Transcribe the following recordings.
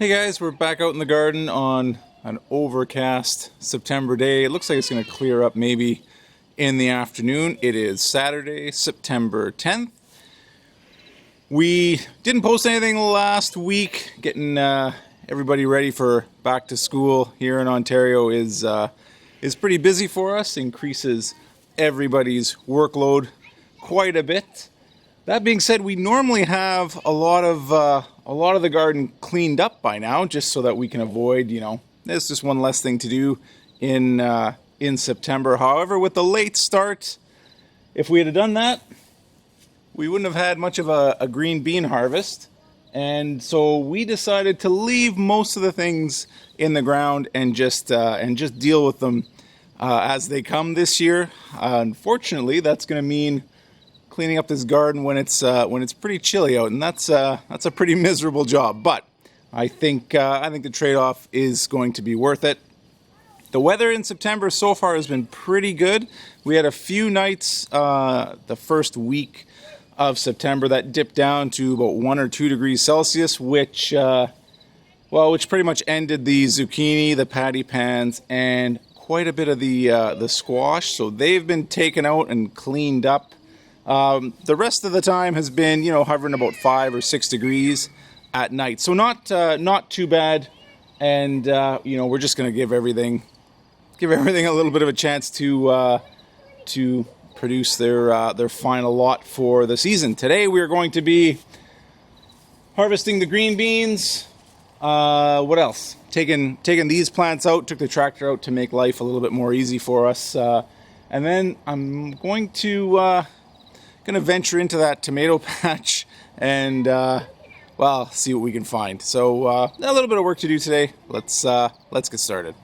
Hey guys, we're back out in the garden on an overcast September day. It looks like it's going to clear up maybe in the afternoon. It is Saturday, September 10th. We didn't post anything last week. Getting everybody ready for back to school here in Ontario is pretty busy for us. Increases everybody's workload quite a bit. That being said, we normally have a lot of the garden cleaned up by now, just so that we can avoid, there's just one less thing to do in September. However, with the late start, if we had done that, we wouldn't have had much of a green bean harvest, and so we decided to leave most of the things in the ground and just deal with them as they come this year. Unfortunately, that's going to mean cleaning up this garden when it's pretty chilly out, and that's a pretty miserable job. But I think the trade-off is going to be worth it. The weather in September so far has been pretty good. We had a few nights the first week of September that dipped down to about 1 or 2 degrees Celsius, which pretty much ended the zucchini, the patty pans, and quite a bit of the squash. So they've been taken out and cleaned up. The rest of the time has been, hovering about 5 or 6 degrees at night. So not too bad. And, we're just going to give everything a little bit of a chance to produce their final lot for the season. Today we are going to be harvesting the green beans. What else? Taking these plants out, took the tractor out to make life a little bit more easy for us. And then I'm going to venture into that tomato patch and see what we can find. So a little bit of work to do today. Let's get started.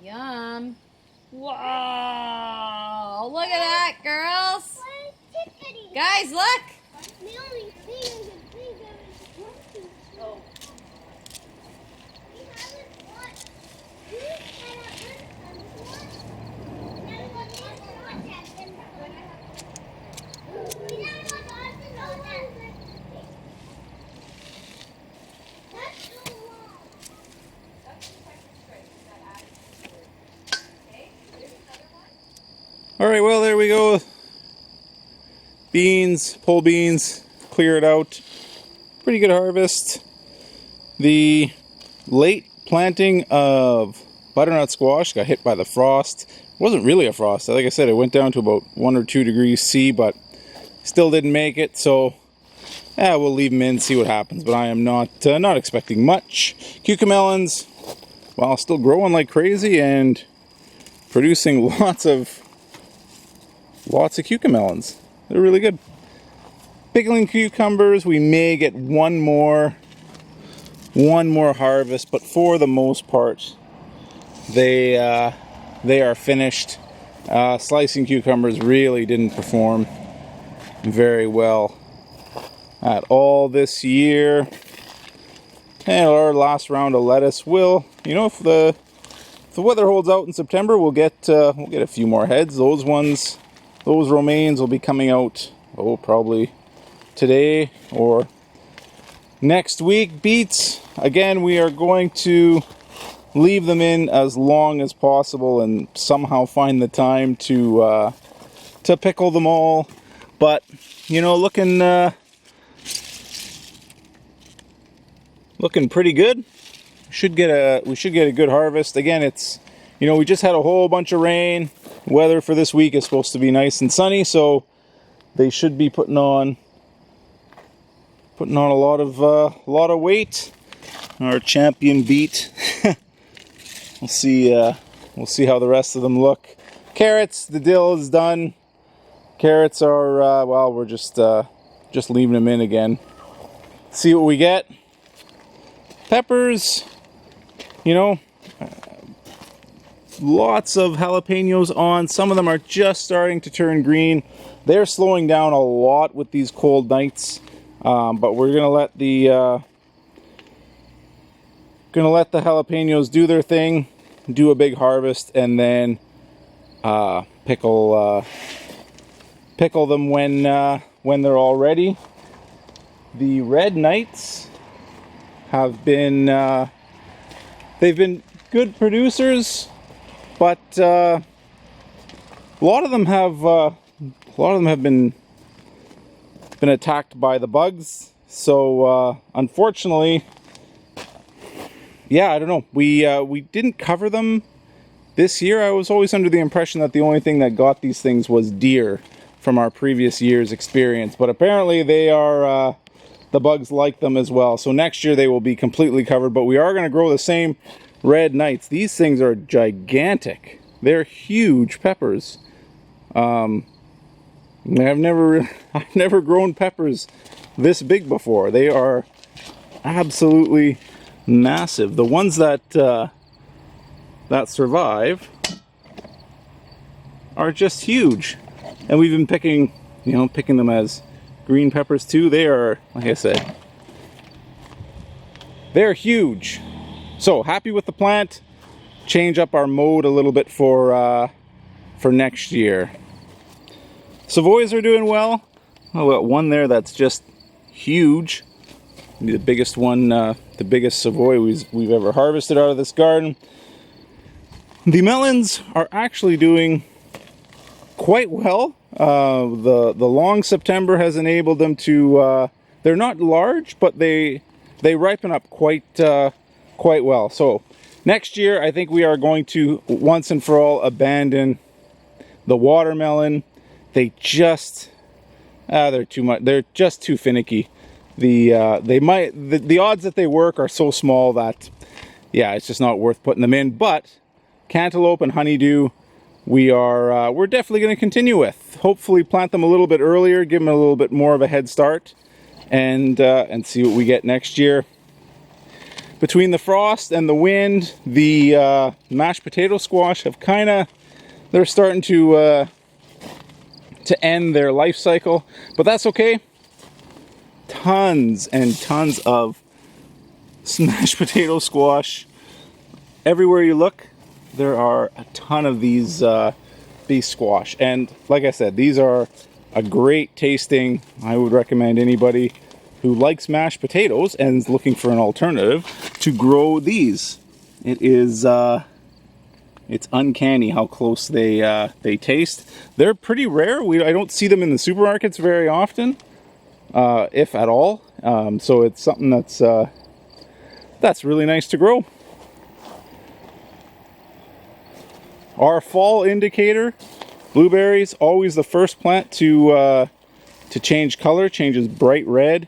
Yum. Whoa! Look at that, girls! Guys, look! All right, well, there we go. Beans, pole beans, clear it out. Pretty good harvest. The late planting of butternut squash got hit by the frost. It wasn't really a frost. Like I said, it went down to about 1 or 2 degrees C, but still didn't make it. So, we'll leave them in, see what happens. But I am not expecting much. Cucamelons, well, still growing like crazy and producing lots of cucamelons. They're really good. Pickling cucumbers, we may get one more harvest, but for the most part, they are finished. Slicing cucumbers really didn't perform very well at all this year. And our last round of lettuce will, if the weather holds out in September, we'll get a few more heads. Those romaines will be coming out, probably today or next week. Beets, again, we are going to leave them in as long as possible and somehow find the time to pickle them all. But looking pretty good. We should get a good harvest. Again, it's we just had a whole bunch of rain. Weather for this week is supposed to be nice and sunny, so they should be putting on a lot of weight. Our champion beet. We'll see how the rest of them look. Carrots, the dill is done. Carrots are well, we're just leaving them in again. See what we get. Peppers, lots of jalapenos on. Some of them are just starting to turn green. They're slowing down a lot with these cold nights, but we're gonna let the jalapenos do their thing, do a big harvest, and then pickle them when they're all ready. The red knights have been they've been good producers, but a lot of them have been attacked by the bugs. So unfortunately, I don't know. We didn't cover them this year. I was always under the impression that the only thing that got these things was deer from our previous year's experience, but apparently they are the bugs like them as well. So next year they will be completely covered, but we are going to grow the same red knights. These things are gigantic. They're huge peppers. I've never grown peppers this big before. They are absolutely massive. The ones that survive are just huge, and we've been picking them as green peppers too. They are, like I said, they're huge. So happy with the plant. Change up our mode a little bit for next year. Savoys are doing well. Oh, got one there that's just huge. The biggest one, the biggest Savoy we've ever harvested out of this garden. The melons are actually doing quite well. The long September has enabled them to. They're not large, but they ripen up quite well. So next year, I think we are going to once and for all abandon the watermelon. They just they're too much. They're just too finicky. The odds that they work are so small that it's just not worth putting them in. But cantaloupe and honeydew, we're definitely going to continue with. Hopefully plant them a little bit earlier, give them a little bit more of a head start, and see what we get next year. Between the frost and the wind, the mashed potato squash have kind of they're starting to end their life cycle, but that's okay. Tons and tons of smashed potato squash. Everywhere you look, there are a ton of these squash. And like I said, these are a great tasting. I would recommend anybody who likes mashed potatoes and is looking for an alternative to grow these. It is it's uncanny how close they taste. They're pretty rare. I don't see them in the supermarkets very often, if at all. So it's something that's really nice to grow. Our fall indicator, blueberries, always the first plant to change color, changes bright red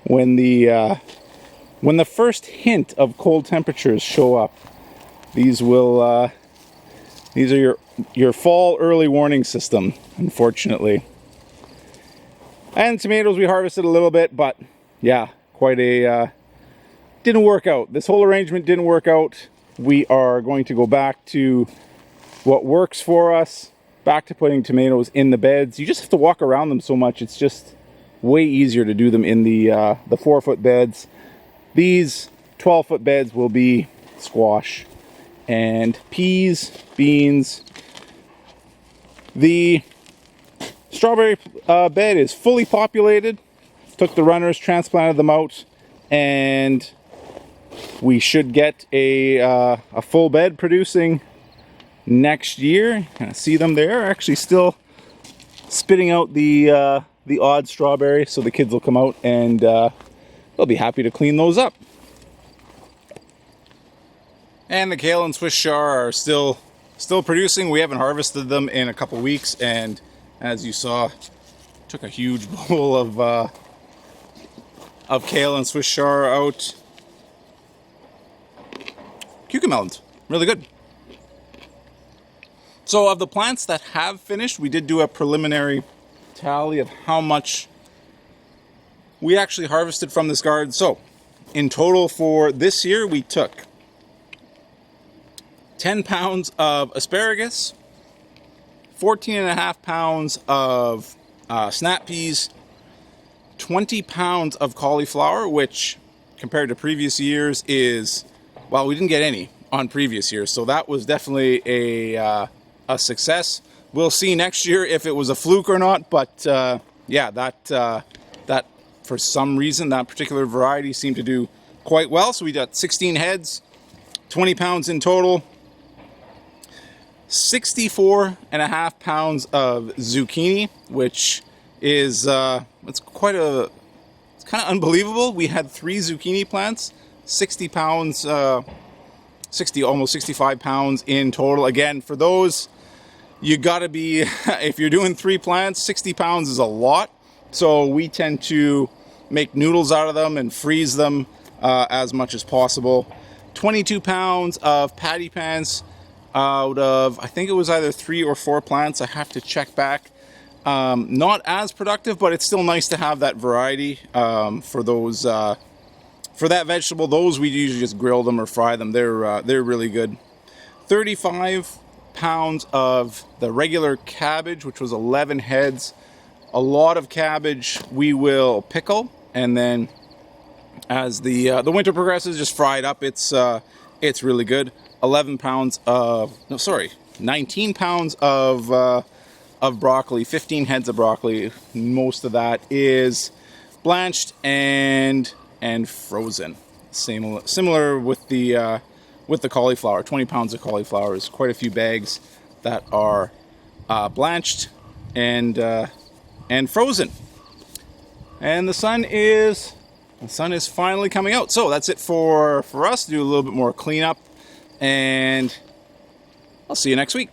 when the first hint of cold temperatures show up. These are your fall early warning system, unfortunately. And tomatoes we harvested a little bit, but yeah, didn't work out. This whole arrangement didn't work out. We are going to go back to what works for us, back to putting tomatoes in the beds. You just have to walk around them so much. It's just way easier to do them in the 4-foot beds. These 12-foot beds will be squash and peas, beans. The strawberry bed is fully populated. Took the runners, transplanted them out, and we should get a full bed producing next year. Kind of see them there, actually still spitting out the odd strawberry, so the kids will come out and they'll be happy to clean those up. And the kale and Swiss chard are still producing. We haven't harvested them in a couple weeks, and as you saw, took a huge bowl of kale and Swiss chard out. Cucamelons, really good. So of the plants that have finished, we did do a preliminary tally of how much we actually harvested from this garden. So in total for this year, we took 10 pounds of asparagus, 14.5 pounds of snap peas, 20 pounds of cauliflower, which compared to previous years is, well, we didn't get any on previous years. So that was definitely a success. We'll see next year if it was a fluke or not, but yeah, that for some reason that particular variety seemed to do quite well. So we got 16 heads, 20 pounds in total, 64.5 pounds of zucchini, which is it's kind of unbelievable. We had 3 zucchini plants, 60 pounds, almost 65 pounds in total. Again, for those, you gotta be, if you're doing 3 plants, 60 pounds is a lot. So we tend to make noodles out of them and freeze them as much as possible. 22 pounds of patty pans out of, I think it was either 3 or 4 plants. I have to check back. Not as productive, but it's still nice to have that variety for those, for that vegetable. Those we usually just grill them or fry them. They're really good. 35 pounds of the regular cabbage, which was 11 heads. A lot of cabbage we will pickle, and then as the winter progresses, just fry it up. It's really good. 19 pounds of broccoli, 15 heads of broccoli. Most of that is blanched and frozen. Similar with the cauliflower. 20 pounds of cauliflower is quite a few bags that are blanched and frozen. And the sun is finally coming out. So that's it for us. Do a little bit more cleanup, and I'll see you next week.